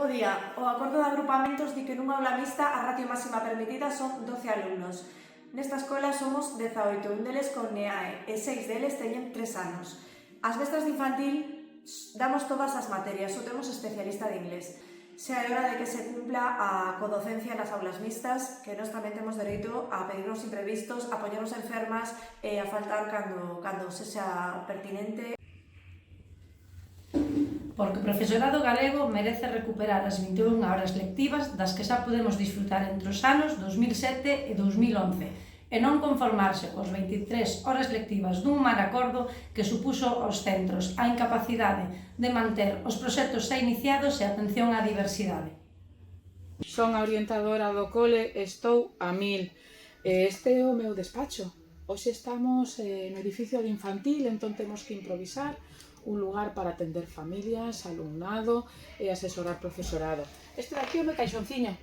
Bo día. O acordo de agrupamentos di que nunha aula mixta a ratio máxima permitida son 12 alumnos. Nesta escola somos 18, un deles con NEAE e 6 deles teñen 3 anos. As mestras de infantil damos todas as materias, só temos especialista de inglés. Xa é hora de que se cumpla a codocencia nas aulas mixtas, que nós tamén temos dereito a pedirnos imprevistos, a poñernos enfermas e a faltar cando sexa pertinente. Porque o profesorado galego merece recuperar as 21 horas lectivas das que xa podemos disfrutar entre os anos 2007 e 2011 e non conformarse cos 23 horas lectivas dun mal acordo que supuso aos centros a incapacidade de manter os proxectos xa iniciados e a atención á diversidade. Son a orientadora do cole e estou a 1000. Este é o meu despacho. Hoxe estamos no edificio de infantil, entón temos que improvisar un lugar para atender familias, alumnado e asesorar profesorado. Este daqui é o meu caixonciño.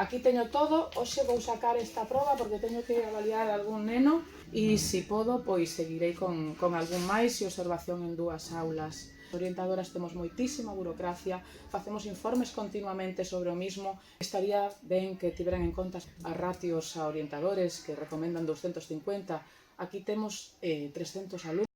Aquí teño todo, hoxe vou sacar esta proba porque teño que avaliar algún neno e se podo, pois seguirei con algún máis e observación en 2 aulas. As orientadoras temos moitísima burocracia, facemos informes continuamente sobre o mismo. Estaría ben que tiveran en conta as ratios a orientadores que recomendan 250. Aquí temos 300 alumnos.